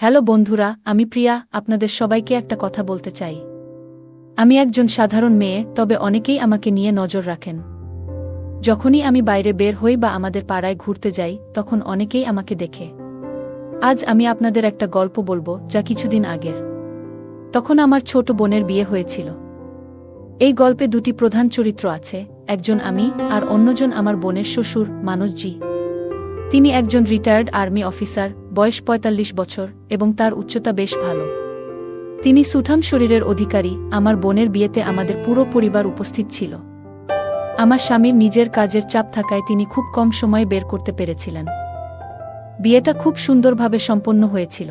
Hello বন্ধুরা, আমি প্রিয়া, আপনাদের সবাইকে একটা কথা বলতে চাই। আমি একজন সাধারণ মেয়ে, তবে অনেকেই আমাকে নিয়ে নজর রাখেন। যখনই আমি বাইরে বের হই বা আমাদের পাড়ায় ঘুরতে যাই, তখন অনেকেই আমাকে দেখে। আজ আমি আপনাদের একটা গল্প বলবো, যা কিছুদিন আগের। তখন আমার ছোট বোনের বিয়ে হয়েছিল। এই গল্পে দুটি প্রধান চরিত্র আছে, একজন আমি, আর অন্যজন আমার বোনের শ্বশুর, মানসজি। তিনি একজন রিটায়ার্ড আর্মি অফিসার, বয়স ৪৫ বছর, এবং তার উচ্চতা বেশ ভালো। তিনি সুঠাম শরীরের অধিকারী। আমার বোনের বিয়েতে আমাদের পুরো পরিবার উপস্থিত ছিল। আমার স্বামীর নিজের কাজের চাপ থাকায় তিনি খুব কম সময় বের করতে পেরেছিলেন। বিয়েটা খুব সুন্দরভাবে সম্পন্ন হয়েছিল।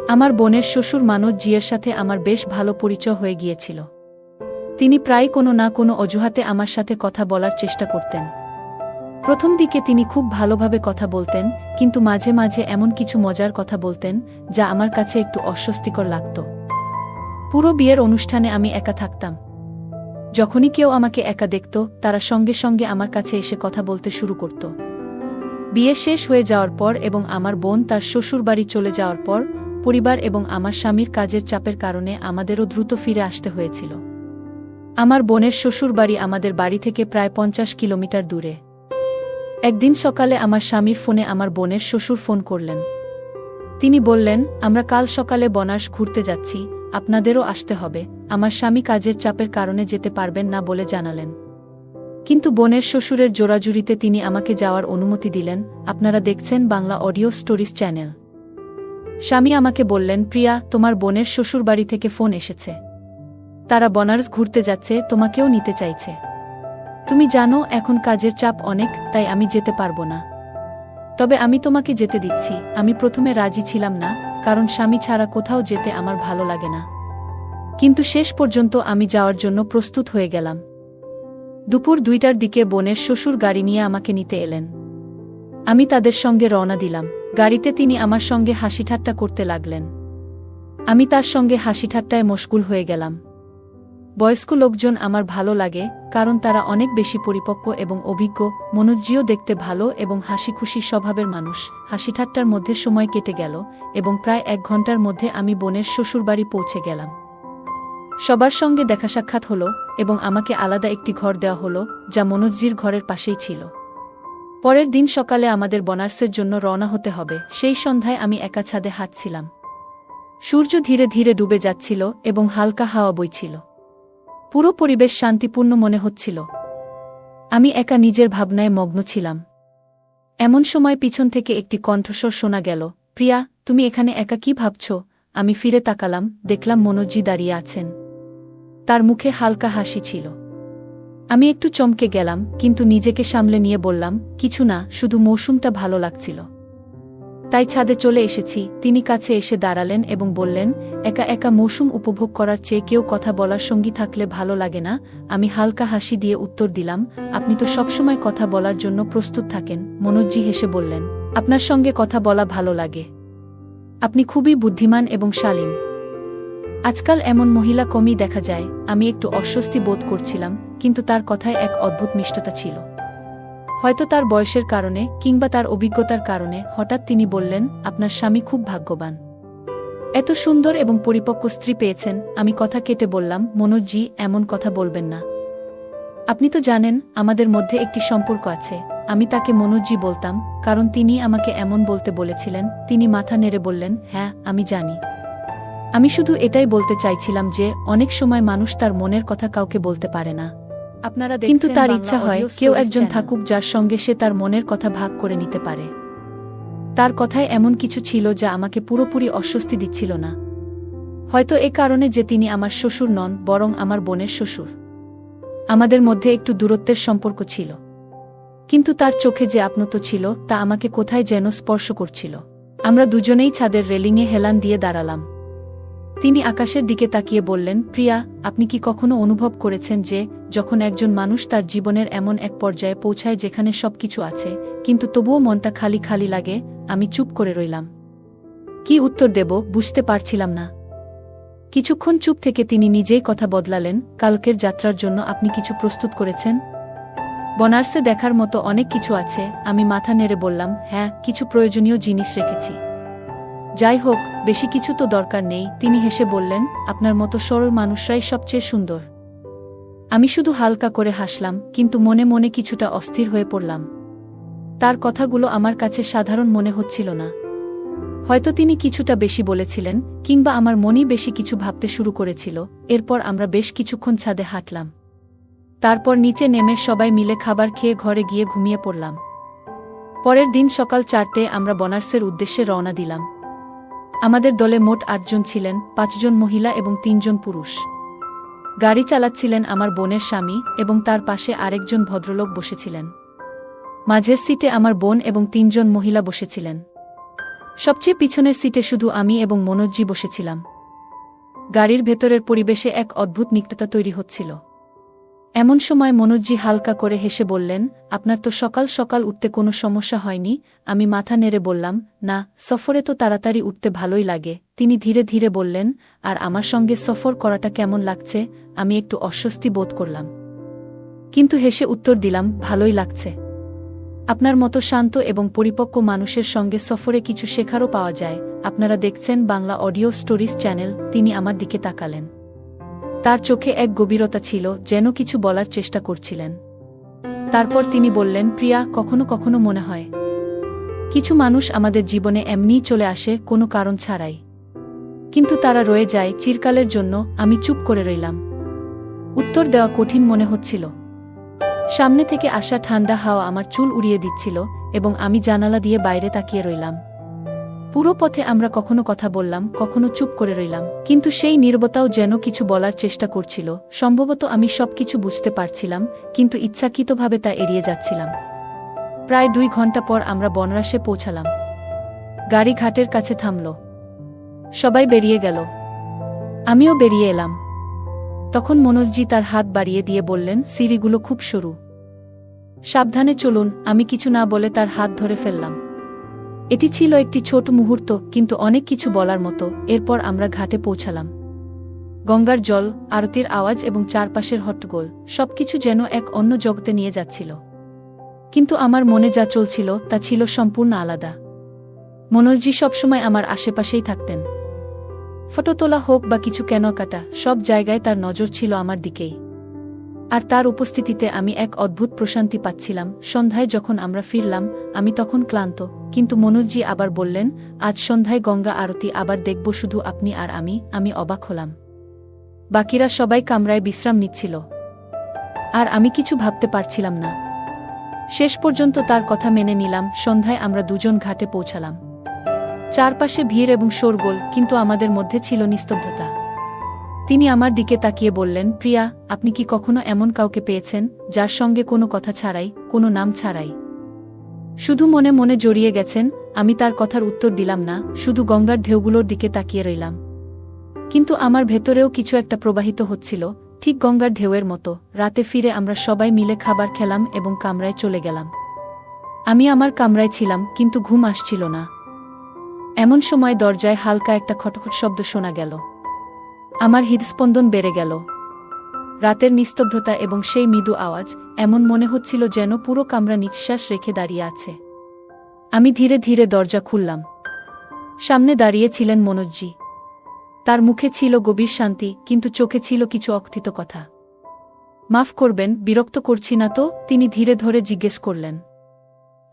আমার বোনের শ্বশুর মানসজির সাথে আমার বেশ ভালো পরিচয় হয়ে গিয়েছিল। তিনি প্রায় কোনো না কোনো অজুহাতে আমার সাথে কথা বলার চেষ্টা করতেন। প্রথম দিকে তিনি খুব ভালোভাবে কথা বলতেন, কিন্তু মাঝে মাঝে এমন কিছু মজার কথা বলতেন যা আমার কাছে একটু অস্বস্তিকর লাগত। পুরো বিয়ের অনুষ্ঠানে আমি একা থাকতাম। যখনই কেউ আমাকে একা দেখত, তারা সঙ্গে সঙ্গে আমার কাছে এসে কথা বলতে শুরু করত। বিয়ে শেষ হয়ে যাওয়ার পর এবং আমার বোন তার শ্বশুরবাড়ি চলে যাওয়ার পর, পরিবার এবং আমার স্বামীর কাজের চাপের কারণে আমাদেরও দ্রুত ফিরে আসতে হয়েছিল। আমার বোনের শ্বশুরবাড়ি আমাদের বাড়ি থেকে প্রায় ৫০ কিলোমিটার দূরে। একদিন সকালে আমার স্বামীর ফোনে আমার বোনের শ্বশুর ফোন করলেন। তিনি বললেন, আমরা কাল সকালে বনাস ঘুরতে যাচ্ছি, আপনাদেরও আসতে হবে। আমার স্বামী কাজের চাপের কারণে যেতে পারবেন না বলে জানালেন। কিন্তু বোনের শ্বশুরের জোরাজুরিতে তিনি আমাকে যাওয়ার অনুমতি দিলেন। আপনারা দেখছেন বাংলা অডিও স্টোরিজ চ্যানেল। স্বামী আমাকে বললেন, প্রিয়া, তোমার বোনের শ্বশুরবাড়ি থেকে ফোন এসেছে। তারা বনারস ঘুরতে যাচ্ছে, তোমাকেও নিতে চাইছে। তুমি জানো এখন কাজের চাপ অনেক, তাই আমি যেতে পারবো না। তবে আমি তোমাকে যেতে দিচ্ছি। আমি প্রথমে রাজি ছিলাম না, কারণ স্বামী ছাড়া কোথাও যেতে আমার ভালো লাগে না। কিন্তু শেষ পর্যন্ত আমি যাওয়ার জন্য প্রস্তুত হয়ে গেলাম। দুপুর ২টার দিকে বোনের শ্বশুর গাড়ি নিয়ে আমাকে নিতে এলেন। আমি তাদের সঙ্গে রওনা দিলাম। গাড়িতে তিনি আমার সঙ্গে হাসিঠাট্টা করতে লাগলেন। আমি তার সঙ্গে হাসিঠাট্টায় মশগুল হয়ে গেলাম। বয়স্ক লোকজন আমার ভালো লাগে, কারণ তারা অনেক বেশি পরিপক্ব এবং অভিজ্ঞ। মনোজ্জিও দেখতে ভালো এবং হাসিখুশি স্বভাবের মানুষ। হাসিঠাট্টার মধ্যে সময় কেটে গেল এবং প্রায় ১ ঘণ্টার মধ্যে আমি বোনের শ্বশুরবাড়ি পৌঁছে গেলাম। সবার সঙ্গে দেখা সাক্ষাৎ হলো এবং আমাকে আলাদা একটি ঘর দেওয়া হলো, যা মনোজ্জির ঘরের পাশেই ছিল। পরের দিন সকালে আমাদের বনারসের জন্য রওনা হতে হবে। সেই সন্ধ্যায় আমি একা ছাদে হাঁটছিলাম। সূর্য ধীরে ধীরে ডুবে যাচ্ছিল এবং হালকা হাওয়া বইছিল। পুরো পরিবেশ শান্তিপূর্ণ মনে হচ্ছিল। আমি একা নিজের ভাবনায় মগ্ন ছিলাম। এমন সময় পিছন থেকে একটি কণ্ঠস্বর শোনা গেল, প্রিয়া, তুমি এখানে একা কি ভাবছ? আমি ফিরে তাকালাম, দেখলাম মনোজ্জি দাঁড়িয়ে আছেন। তার মুখে হালকা হাসি ছিল। আমি একটু চমকে গেলাম, কিন্তু নিজেকে সামলে নিয়ে বললাম, কিছু না, শুধু মৌসুমটা ভালো লাগছিল, তাই ছাদে চলে এসেছি। তিনি কাছে এসে দাঁড়ালেন এবং বললেন, একা একা মৌসুম উপভোগ করার চেয়ে কেউ কথা বলার সঙ্গী থাকলে ভালো লাগে না? আমি হালকা হাসি দিয়ে উত্তর দিলাম, আপনি তো সবসময় কথা বলার জন্য প্রস্তুত থাকেন। মনোজ্জি হেসে বললেন, আপনার সঙ্গে কথা বলা ভালো লাগে। আপনি খুবই বুদ্ধিমান এবং শালীন। আজকাল এমন মহিলা কমই দেখা যায়। আমি একটু অস্বস্তি বোধ করছিলাম, কিন্তু তার কথায় এক অদ্ভুত মিষ্টতা ছিল। হয়তো তার বয়সের কারণে কিংবা তার অভিজ্ঞতার কারণে হঠাৎ তিনি বললেন, আপনার স্বামী খুব ভাগ্যবান। এত সুন্দর এবং পরিপক্ক স্ত্রী পেয়েছেন। আমি কথা কেটে বললাম, মনোজ্জি, এমন কথা বলবেন না। আপনি তো জানেন আমাদের মধ্যে একটি সম্পর্ক আছে। আমি তাকে মনোজ্জি বলতাম, কারণ তিনি আমাকে এমন বলতে বলেছিলেন। তিনি মাথা নেড়ে বললেন, হ্যাঁ, আমি জানি। আমি শুধু এটাই বলতে চাইছিলাম যে অনেক সময় মানুষ তার মনের কথা কাউকে বলতে পারে না। কিন্তু তার ইচ্ছা হয় কেউ একজন থাকুক যার সঙ্গে সে তার মনের কথা ভাগ করে নিতে পারে। তার কথায় এমন কিছু ছিল যা আমাকে পুরোপুরি অস্বস্তি দিচ্ছিল না। হয়তো এ কারণে যে তিনি আমার শ্বশুর নন, বরং আমার বোনের শ্বশুর। আমাদের মধ্যে একটু দূরত্বের সম্পর্ক ছিল, কিন্তু তার চোখে যে আপনত্ব ছিল তা আমাকে কোথায় যেন স্পর্শ করছিল। আমরা দুজনেই ছাদের রেলিংয়ে হেলান দিয়ে দাঁড়ালাম। তিনি আকাশের দিকে তাকিয়ে বললেন, প্রিয়া, আপনি কি কখনো অনুভব করেছেন যে যখন একজন মানুষ তার জীবনের এমন এক পর্যায়ে পৌঁছায় যেখানে সবকিছু আছে, কিন্তু তবুও মনটা খালি খালি লাগে? আমি চুপ করে রইলাম। কি উত্তর দেব বুঝতে পারছিলাম না। কিছুক্ষণ চুপ থেকে তিনি নিজেই কথা বদলালেন, কালকের যাত্রার জন্য আপনি কিছু প্রস্তুত করেছেন? বনারসে দেখার মতো অনেক কিছু আছে। আমি মাথা নেড়ে বললাম, হ্যাঁ, কিছু প্রয়োজনীয় জিনিস রেখেছি। যাই হোক, বেশি কিছু তো দরকার নেই, তিনি হেসে বললেন, আপনার মতো সরল মানুষরাই সবচেয়ে সুন্দর। আমি শুধু হালকা করে হাসলাম, কিন্তু মনে মনে কিছুটা অস্থির হয়ে পড়লাম। তার কথাগুলো আমার কাছে সাধারণ মনে হচ্ছিল না। হয়তো তিনি কিছুটা বেশি বলেছিলেন, কিংবা আমার মনই বেশি কিছু ভাবতে শুরু করেছিল। এরপর আমরা বেশ কিছুক্ষণ ছাদে হাঁটলাম। তারপর নিচে নেমে সবাই মিলে খাবার খেয়ে ঘরে গিয়ে ঘুমিয়ে পড়লাম। পরের দিন সকাল 4টে আমরা বনারসের উদ্দেশ্যে রওনা দিলাম। আমাদের দলে মোট 8 জন ছিলেন, 5 জন মহিলা এবং 3 জন পুরুষ। গাড়ি চালাচ্ছিলেন আমার বোনের স্বামী এবং তার পাশে আরেকজন ভদ্রলোক বসেছিলেন। মাঝের সিটে আমার বোন এবং 3 জন মহিলা বসেছিলেন। সবচেয়ে পিছনের সিটে শুধু আমি এবং মনোজজি বসেছিলাম। গাড়ির ভেতরের পরিবেশে এক অদ্ভুত নিকটতা তৈরি হচ্ছিল। এমন সময় মনোজজি হালকা করে হেসে বললেন, আপনার তো সকাল সকাল উঠতে কোনো সমস্যা হয়নি? আমি মাথা নেড়ে বললাম, না, সফরে তো তাড়াতাড়ি উঠতে ভালোই লাগে। তিনি ধীরে ধীরে বললেন, আর আমার সঙ্গে সফর করাটা কেমন লাগছে? আমি একটু অস্বস্তি বোধ করলাম, কিন্তু হেসে উত্তর দিলাম, ভালোই লাগছে। আপনার মতো শান্ত এবং পরিপক্ক মানুষের সঙ্গে সফরে কিছু শেখারও পাওয়া যায়। আপনারা দেখছেন বাংলা অডিও স্টোরিজ চ্যানেল। তিনি আমার দিকে তাকালেন। তার চোখে এক গভীরতা ছিল, যেন কিছু বলার চেষ্টা করছিলেন। তারপর তিনি বললেন, প্রিয়া, কখনো কখনো মনে হয় কিছু মানুষ আমাদের জীবনে এমনিই চলে আসে, কোনো কারণ ছাড়াই, কিন্তু তারা রয়ে যায় চিরকালের জন্য। আমি চুপ করে রইলাম। উত্তর দেওয়া কঠিন মনে হচ্ছিল। সামনে থেকে আসা ঠান্ডা হাওয়া আমার চুল উড়িয়ে দিচ্ছিল এবং আমি জানালা দিয়ে বাইরে তাকিয়ে রইলাম। পুরো পথে আমরা কখনো কথা বললাম, কখনো চুপ করে রইলাম, কিন্তু সেই নীরবতাও যেন কিছু বলার চেষ্টা করছিল। সম্ভবত আমি সবকিছু বুঝতে পারছিলাম, কিন্তু ইচ্ছাকৃতভাবে তা এড়িয়ে যাচ্ছিলাম। প্রায় 2 ঘন্টা পর আমরা বনরাসে পৌঁছালাম। গাড়ি ঘাটের কাছে থামল। সবাই বেরিয়ে গেল। আমিও বেরিয়ে এলাম। তখন মনোজজি তার হাত বাড়িয়ে দিয়ে বললেন, সিঁড়িগুলো খুব সরু, সাবধানে চলুন। আমি কিছু না বলে তার হাত ধরে ফেললাম। এটি ছিল একটি ছোট মুহূর্ত, কিন্তু অনেক কিছু বলার মতো। এরপর আমরা ঘাটে পৌঁছালাম। গঙ্গার জল, আরতির আওয়াজ এবং চারপাশের হট্টগোল সবকিছু যেন এক অন্য জগতে নিয়ে যাচ্ছিল। কিন্তু আমার মনে যা চলছিল তা ছিল সম্পূর্ণ আলাদা। মনোজজি সবসময় আমার আশেপাশেই থাকতেন। ফটো তোলা হোক বা কিছু কেনাকাটা, সব জায়গায় তার নজর ছিল আমার দিকেই। আর তার উপস্থিতিতে আমি এক অদ্ভুত প্রশান্তি পাচ্ছিলাম। সন্ধ্যায় যখন আমরা ফিরলাম, আমি তখন ক্লান্ত, কিন্তু মনোজজি আবার বললেন, আজ সন্ধ্যায় গঙ্গা আরতি আবার দেখব, শুধু আপনি আর আমি। আমি অবাক হলাম। বাকিরা সবাই কামরায় বিশ্রাম নিচ্ছিল, আর আমি কিছু ভাবতে পারছিলাম না। শেষ পর্যন্ত তার কথা মেনে নিলাম। সন্ধ্যায় আমরা 2 জন ঘাটে পৌঁছালাম। চারপাশে ভিড় এবং শোরগোল, কিন্তু আমাদের মধ্যে ছিল নিস্তব্ধতা। তিনি আমার দিকে তাকিয়ে বললেন, প্রিয়া, আপনি কি কখনো এমন কাউকে পেয়েছেন, যার সঙ্গে কোনো কথা ছাড়াই, কোনো নাম ছাড়াই, শুধু মনে মনে জড়িয়ে গেছেন? আমি তার কথার উত্তর দিলাম না, শুধু গঙ্গার ঢেউগুলোর দিকে তাকিয়ে রইলাম। কিন্তু আমার ভেতরেও কিছু একটা প্রবাহিত হচ্ছিল, ঠিক গঙ্গার ঢেউয়ের মতো। রাতে ফিরে আমরা সবাই মিলে খাবার খেলাম এবং কামরায় চলে গেলাম। আমি আমার কামরায় ছিলাম, কিন্তু ঘুম আসছিল না। এমন সময় দরজায় হালকা একটা খটখট শব্দ শোনা গেল। আমার হৃদস্পন্দন বেড়ে গেল। রাতের নিস্তব্ধতা এবং সেই মৃদু আওয়াজ, এমন মনে হচ্ছিল যেন পুরো কামরা নিঃশ্বাস রেখে দাঁড়িয়ে আছে। আমি ধীরে ধীরে দরজা খুললাম। সামনে দাঁড়িয়ে ছিলেন মনোজজি। তার মুখে ছিল গভীর শান্তি, কিন্তু চোখে ছিল কিছু অকথিত কথা। মাফ করবেন, বিরক্ত করছি না তো? তিনি ধীরে ধরে জিজ্ঞেস করলেন।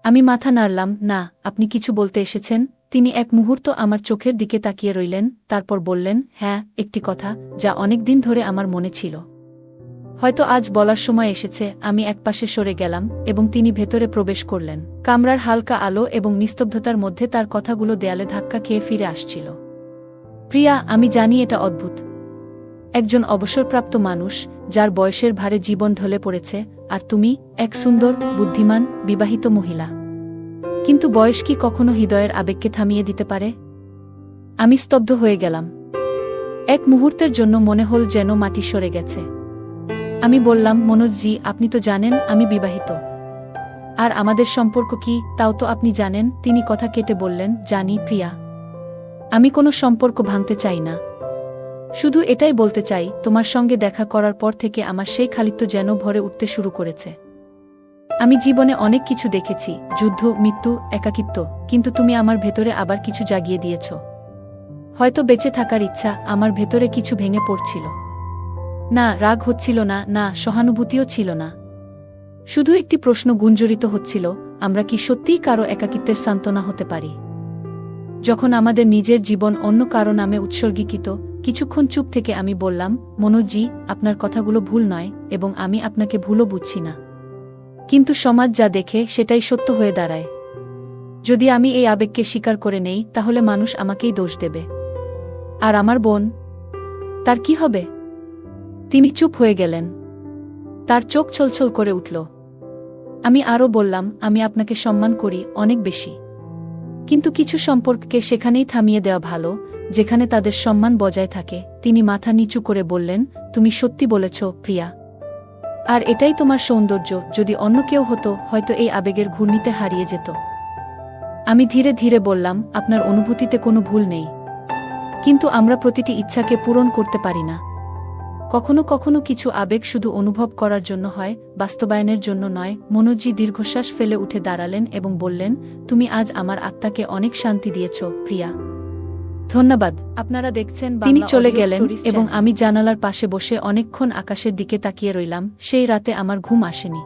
আমি মাথা নাড়লাম। না, আপনি কিছু বলতে এসেছেন? তিনি এক মুহূর্ত আমার চোখের দিকে তাকিয়ে রইলেন, তারপর বললেন, হ্যাঁ, একটি কথা, যা অনেক দিন ধরে আমার মনে ছিল। হয়তো আজ বলার সময় এসেছে। আমি একপাশে সরে গেলাম এবং তিনি ভেতরে প্রবেশ করলেন। কামরার হালকা আলো এবং নিস্তব্ধতার মধ্যে তার কথাগুলো দেয়ালে ধাক্কা খেয়ে ফিরে আসছিল। প্রিয়া, আমি জানি এটা অদ্ভুত। একজন অবসরপ্রাপ্ত মানুষ, যার বয়সের ভারে জীবন ঢলে পড়েছে, আর তুমি এক সুন্দর, বুদ্ধিমান, বিবাহিত মহিলা। কিন্তু বয়স কি কখনো হৃদয়ের আবেগকে থামিয়ে দিতে পারে? আমি স্তব্ধ হয়ে গেলাম। এক মুহূর্তের জন্য মনে হল যেন মাটি সরে গেছে। আমি বললাম, মনোজজি, আপনি তো জানেন আমি বিবাহিত। আর আমাদের সম্পর্ক কি, তাও তো আপনি জানেন। তিনি কথা কেটে বললেন, জানি প্রিয়া। আমি কোনো সম্পর্ক ভাঙতে চাই না। শুধু এটাই বলতে চাই, তোমার সঙ্গে দেখা করার পর থেকে আমার সেই খালিত্ব যেন ভরে উঠতে শুরু করেছে। আমি জীবনে অনেক কিছু দেখেছি, যুদ্ধ, মৃত্যু, একাকিত্ব, কিন্তু তুমি আমার ভেতরে আবার কিছু জাগিয়ে দিয়েছ। হয়তো বেঁচে থাকার ইচ্ছা। আমার ভেতরে কিছু ভেঙে পড়ছিল। না রাগ হচ্ছিল না, না সহানুভূতিও ছিল না। শুধু একটি প্রশ্ন গুঞ্জরিত হচ্ছিল, আমরা কি সত্যিই কারো একাকিত্বের সান্ত্বনা হতে পারি? যখন আমাদের নিজের জীবন অন্য কারো নামে উৎসর্গীকৃত। কিছুক্ষণ চুপ থেকে আমি বললাম, মনোজি, আপনার কথাগুলো ভুল নয় এবং আমি আপনাকে ভুলও বুঝছি না। কিন্তু সমাজ যা দেখে সেটাই সত্য হয়ে দাঁড়ায়। যদি আমি এই আবেগকে স্বীকার করে নেই তাহলে মানুষ আমাকেই দোষ দেবে। আর আমার বোন, তার কি হবে? তিনি চুপ হয়ে গেলেন। তার চোখ ছলছল করে উঠল। আমি আরও বললাম, আমি আপনাকে সম্মান করি অনেক বেশি। কিন্তু কিছু সম্পর্ককে সেখানেই থামিয়ে দেওয়া ভালো যেখানে তাদের সম্মান বজায় থাকে। তিনি মাথা নিচু করে বললেন, তুমি সত্যি বলেছ প্রিয়া। আর এটাই তোমার সৌন্দর্য। যদি অন্য কেউ হতো হয়তো এই আবেগের ঘূর্ণিতে হারিয়ে যেত। আমি ধীরে ধীরে বললাম, আপনার অনুভূতিতে কোনো ভুল নেই। কিন্তু আমরা প্রতিটি ইচ্ছাকে পূরণ করতে পারি না। কখনো কখনো কিছু আবেগ শুধু অনুভব করার জন্য হয়, বাস্তবায়নের জন্য নয়। মনোজি দীর্ঘশ্বাস ফেলে উঠে দাঁড়ালেন এবং বললেন, তুমি আজ আমার আত্মাকে অনেক শান্তি দিয়েছ প্রিয়া। ধন্যবাদ। আপনারা দেখছেন। তিনি চলে গেলেন এবং আমি জানালার পাশে বসে অনেকক্ষণ আকাশের দিকে তাকিয়ে রইলাম। সেই রাতে আমার ঘুম আসেনি।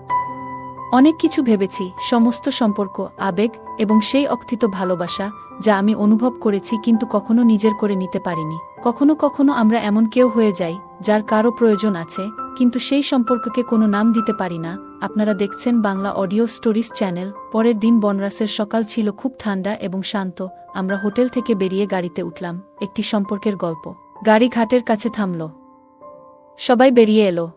অনেক কিছু ভেবেছি, সমস্ত সম্পর্ক, আবেগ এবং সেই অকথিত ভালোবাসা যা আমি অনুভব করেছি কিন্তু কখনো নিজের করে নিতে পারিনি। কখনো কখনো আমরা এমন কেউ হয়ে যাই যার কারো প্রয়োজন আছে কিন্তু সেই সম্পর্ককে কোনো নাম দিতে পারি না। আপনারা দেখছেন বাংলা অডিও স্টোরিজ চ্যানেল। পরের দিন বনরাসের সকাল ছিল খুব ঠান্ডা এবং শান্ত। আমরা হোটেল থেকে বেরিয়ে গাড়িতে উঠলাম। একটি সম্পর্কের গল্প। গাড়ি ঘাটের কাছে থামল। সবাই বেরিয়ে এলো।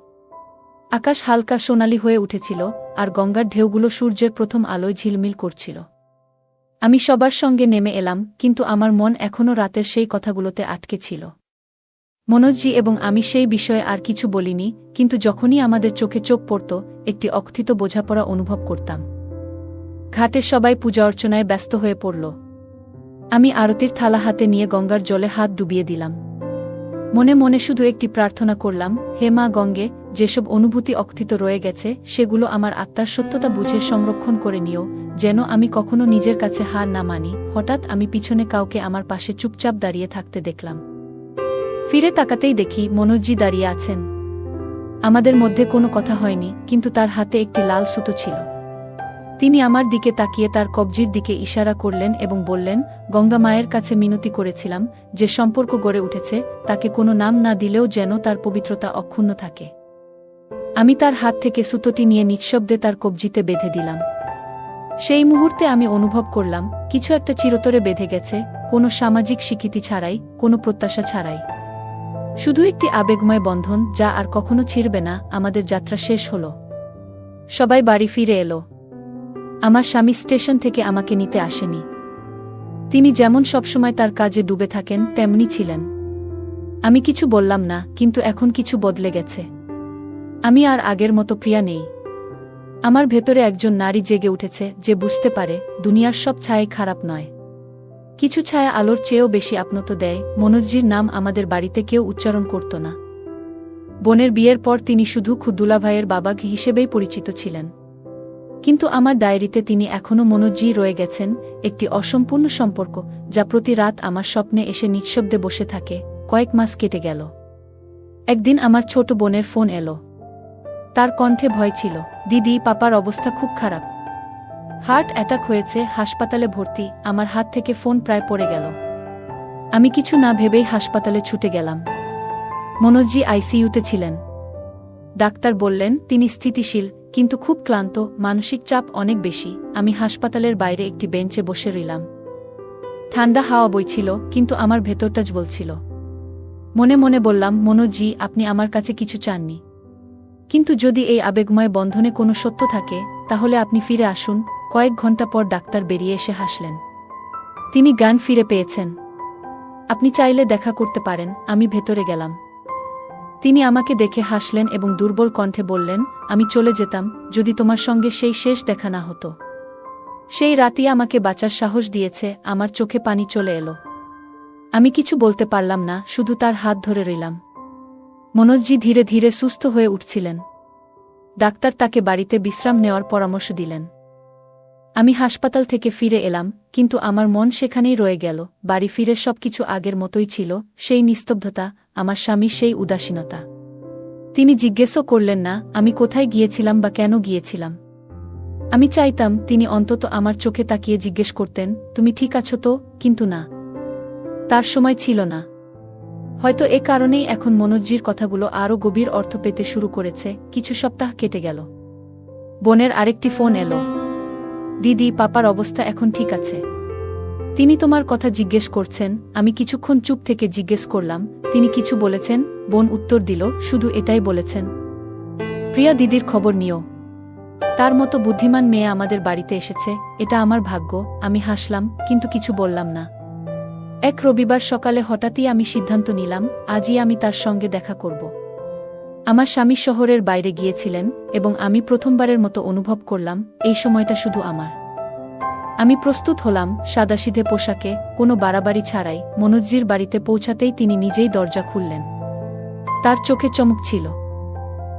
আকাশ হালকা সোনালি হয়ে উঠেছিল আর গঙ্গার ঢেউগুলো সূর্যের প্রথম আলোয় ঝিলমিল করছিল। আমি সবার সঙ্গে নেমে এলাম কিন্তু আমার মন এখনও রাতের সেই কথাগুলোতে আটকে ছিল। মনোজি এবং আমি সেই বিষয়ে আর কিছু বলিনি, কিন্তু যখনই আমাদের চোখে চোখ পড়ত একটি অকথিত বোঝাপড়া অনুভব করতাম। ঘাটে সবাই পূজা অর্চনায় ব্যস্ত হয়ে পড়ল। আমি আরতির থালা হাতে নিয়ে গঙ্গার জলে হাত ডুবিয়ে দিলাম। মনে মনে শুধু একটি প্রার্থনা করলাম, হে মা গঙ্গে, যেসব অনুভূতি অকথিত রয়ে গেছে সেগুলো আমার আত্মার সত্যতা বুঝে সংরক্ষণ করে নিও, যেন আমি কখনো নিজের কাছে হার না মানি। হঠাৎ আমি পিছনে কাউকে আমার পাশে চুপচাপ দাঁড়িয়ে থাকতে দেখলাম। ফিরে তাকাতেই দেখি মনোজি দাঁড়িয়ে আছেন। আমাদের মধ্যে কোনো কথা হয়নি, কিন্তু তার হাতে একটি লাল সুতো ছিল। তিনি আমার দিকে তাকিয়ে তার কবজির দিকে ইশারা করলেন এবং বললেন, গঙ্গা মায়ের কাছে মিনতি করেছিলাম যে সম্পর্ক গড়ে উঠেছে তাকে কোনো নাম না দিলেও যেন তার পবিত্রতা অক্ষুণ্ণ থাকে। আমি তার হাত থেকে সুতোটি নিয়ে নিঃশব্দে তার কবজিতে বেঁধে দিলাম। সেই মুহূর্তে আমি অনুভব করলাম কিছু একটা চিরতরে বেঁধে গেছে, কোনো সামাজিক স্বীকৃতি ছাড়াই, কোনো প্রত্যাশা ছাড়াই। শুধু একটি আবেগময় বন্ধন যা আর কখনো ছিঁড়বে না। আমাদের যাত্রা শেষ হলো। সবাই বাড়ি ফিরে এলো। আমার স্বামী স্টেশন থেকে আমাকে নিতে আসেনি। তিনি যেমন সবসময় তার কাজে ডুবে থাকেন তেমনি ছিলেন। আমি কিছু বললাম না, কিন্তু এখন কিছু বদলে গেছে। আমি আর আগের মতো প্রিয়া নেই। আমার ভেতরে একজন নারী জেগে উঠেছে যে বুঝতে পারে দুনিয়ার সব ছায়াই খারাপ নয়। কিছু ছায়া আলোর চেয়েও বেশি আপনত্ব দেয়। মনোজির নাম আমাদের বাড়িতে কেউ উচ্চারণ করত না। বোনের বিয়ের পর তিনি শুধু দুলাভাইয়ের বাবা হিসেবেই পরিচিত ছিলেন। কিন্তু আমার ডায়েরিতে তিনি এখনও মনোজি রয়ে গেছেন, একটি অসম্পূর্ণ সম্পর্ক যা প্রতি রাত আমার স্বপ্নে এসে নিঃশব্দে বসে থাকে। কয়েক মাস কেটে গেল। একদিন আমার ছোট বোনের ফোন এলো। তার কণ্ঠে ভয় ছিল। দিদি, পাপার অবস্থা খুব খারাপ। হার্ট অ্যাটাক হয়েছে, হাসপাতালে ভর্তি। আমার হাত থেকে ফোন প্রায় পড়ে গেল। আমি কিছু না ভেবেই হাসপাতালে ছুটে গেলাম। মনোজি আইসিইউতে ছিলেন। ডাক্তার বললেন তিনি স্থিতিশীল কিন্তু খুব ক্লান্ত, মানসিক চাপ অনেক বেশি। আমি হাসপাতালের বাইরে একটি বেঞ্চে বসে রইলাম। ঠান্ডা হাওয়া বইছিল কিন্তু আমার ভেতরটা জ্বলছিল। মনে মনে বললাম, মনোজি, আপনি আমার কাছে কিছু চাননি, কিন্তু যদি এই আবেগময় বন্ধনে কোনো সত্য থাকে তাহলে আপনি ফিরে আসুন। কয়েক ঘন্টা পর ডাক্তার বেরিয়ে এসে হাসলেন। তিনি জ্ঞান ফিরে পেয়েছেন। আপনি চাইলে দেখা করতে পারেন। আমি ভেতরে গেলাম। তিনি আমাকে দেখে হাসলেন এবং দুর্বল কণ্ঠে বললেন, আমি চলে যেতাম যদি তোমার সঙ্গে সেই শেষ দেখা না হতো। সেই রাতই আমাকে বাঁচার সাহস দিয়েছে। আমার চোখে পানি চলে এলো। আমি কিছু বলতে পারলাম না, শুধু তার হাত ধরে রইলাম। মনোজি ধীরে ধীরে সুস্থ হয়ে উঠছিলেন। ডাক্তার তাকে বাড়িতে বিশ্রাম নেওয়ার পরামর্শ দিলেন। আমি হাসপাতাল থেকে ফিরে এলাম, কিন্তু আমার মন সেখানেই রয়ে গেল। বাড়ি ফিরে সবকিছু আগের মতোই ছিল, সেই নিস্তব্ধতা, আমার স্বামীর সেই উদাসীনতা। তিনি জিজ্ঞেসও করলেন না আমি কোথায় গিয়েছিলাম বা কেন গিয়েছিলাম। আমি চাইতাম তিনি অন্তত আমার চোখে তাকিয়ে জিজ্ঞেস করতেন, তুমি ঠিক আছো তো? কিন্তু না, তার সময় ছিল না। হয়তো এ কারণেই এখন মনোজ্জির কথাগুলো আরও গভীর অর্থ পেতে শুরু করেছে। কিছু সপ্তাহ কেটে গেল। বোনের আরেকটি ফোন এলো। দিদি, পাপার অবস্থা এখন ঠিক আছে। তিনি তোমার কথা জিজ্ঞেস করছেন। আমি কিছুক্ষণ চুপ থেকে জিজ্ঞেস করলাম, তিনি কিছু বলেছেন? বোন উত্তর দিল, শুধু এটাই বলেছেন, প্রিয়া দিদির খবর নিও। তার মতো বুদ্ধিমান মেয়ে আমাদের বাড়িতে এসেছে, এটা আমার ভাগ্য। আমি হাসলাম, কিন্তু কিছু বললাম না। এক রবিবার সকালে হঠাৎই আমি সিদ্ধান্ত নিলাম, আজই আমি তার সঙ্গে দেখা করব। আমার স্বামী শহরের বাইরে গিয়েছিলেন, এবং আমি প্রথমবারের মতো অনুভব করলাম এই সময়টা শুধু আমার। আমি প্রস্তুত হলাম, সাদাসিধে পোশাকে, কোনো বাড়াবাড়ি ছাড়াই। মনোজ্জির বাড়িতে পৌঁছাতেই তিনি নিজেই দরজা খুললেন। তার চোখে চমক ছিল,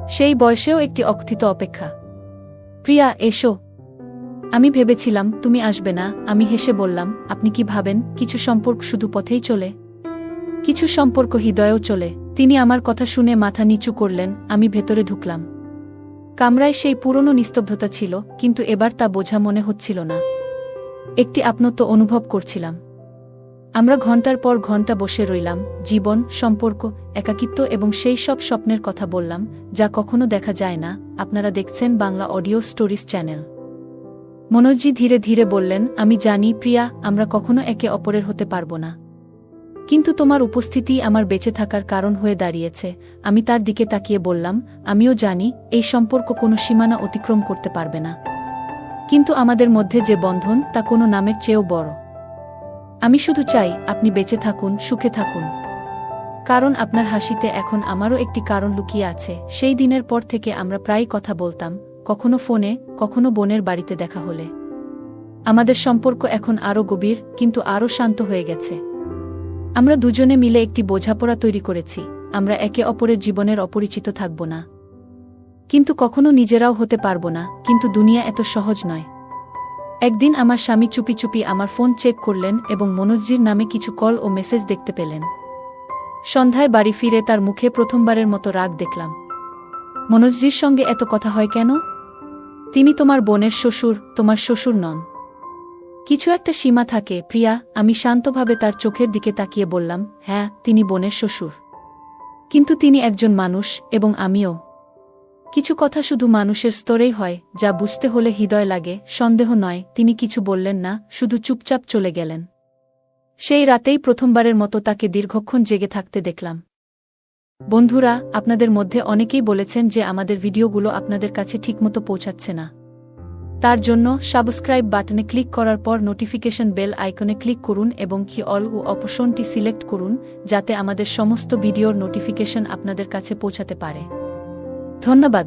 সেই বয়সেও একটি অকথিত অপেক্ষা। প্রিয়া, এসো। আমি ভেবেছিলাম তুমি আসবে না। আমি হেসে বললাম, আপনি কি ভাবেন কিছু সম্পর্ক শুধু পথেই চলে? কিছু সম্পর্ক হৃদয়েও চলে। তিনি আমার কথা শুনে মাথা নিচু করলেন। আমি ভেতরে ঢুকলাম। কামরায় সেই পুরনো নিস্তব্ধতা ছিল, কিন্তু এবার তা বোঝা মনে হচ্ছিল না। একটি আপনত্ব অনুভব করছিলাম। আমরা ঘন্টার পর ঘন্টা বসে রইলাম, জীবন, সম্পর্ক, একাকিত্ব এবং সেই সব স্বপ্নের কথা বললাম যা কখনো দেখা যায় না। আপনারা দেখছেন বাংলা অডিও স্টোরিজ চ্যানেল। মনোজ্জি ধীরে ধীরে বললেন, আমি জানি প্রিয়া, আমরা কখনো একে অপরের হতে পারব না, কিন্তু তোমার উপস্থিতি আমার বেঁচে থাকার কারণ হয়ে দাঁড়িয়েছে। আমি তার দিকে তাকিয়ে বললাম, আমিও জানি এই সম্পর্ক কোনো সীমানা অতিক্রম করতে পারবে না, কিন্তু আমাদের মধ্যে যে বন্ধন তা কোনো নামের চেয়েও বড়। আমি শুধু চাই আপনি বেঁচে থাকুন, সুখে থাকুন, কারণ আপনার হাসিতে এখন আমারও একটি কারণ লুকিয়ে আছে। সেই দিনের পর থেকে আমরা প্রায়ই কথা বলতাম, কখনো ফোনে, কখনো বোনের বাড়িতে দেখা হলে। আমাদের সম্পর্ক এখন আরও গভীর, কিন্তু আরও শান্ত হয়ে গেছে। আমরা দুজনে মিলে একটি বোঝাপড়া তৈরি করেছি, আমরা একে অপরের জীবনের অপরিচিত থাকব না, কিন্তু কখনো নিজেরাও হতে পারব না। কিন্তু দুনিয়া এত সহজ নয়। একদিন আমার স্বামী চুপি চুপি আমার ফোন চেক করলেন এবং মনোজ্জির নামে কিছু কল ও মেসেজ দেখতে পেলেন। সন্ধ্যায় বাড়ি ফিরে তার মুখে প্রথমবারের মতো রাগ দেখলাম। মনোজ্জির সঙ্গে এত কথা হয় কেন? তিনি তোমার বোনের শ্বশুর, তোমার শ্বশুর নন। কিছু একটা সীমা থাকে প্রিয়া। আমি শান্তভাবে তার চোখের দিকে তাকিয়ে বললাম, হ্যাঁ, তিনি বোনের শ্বশুর, কিন্তু তিনি একজন মানুষ, এবং আমিও। কিছু কথা শুধু মানুষের স্তরেই হয়, যা বুঝতে হলে হৃদয় লাগে। সন্দেহ নয়, তিনি কিছু বললেন না, শুধু চুপচাপ চলে গেলেন। সেই রাতেই প্রথমবারের মতো তাকে দীর্ঘক্ষণ জেগে থাকতে দেখলাম। বন্ধুরা, আপনাদের মধ্যে অনেকেই বলেছেন যে আমাদের ভিডিওগুলো আপনাদের কাছে ঠিকমতো পৌঁছাচ্ছে না। তার জন্য সাবস্ক্রাইব বাটনে ক্লিক করার পর নোটিফিকেশন বেল আইকনে ক্লিক করুন এবং কি অল ও অপশনটি সিলেক্ট করুন, যাতে আমাদের সমস্ত ভিডিওর নোটিফিকেশন আপনাদের কাছে পৌঁছাতে পারে। ধন্যবাদ।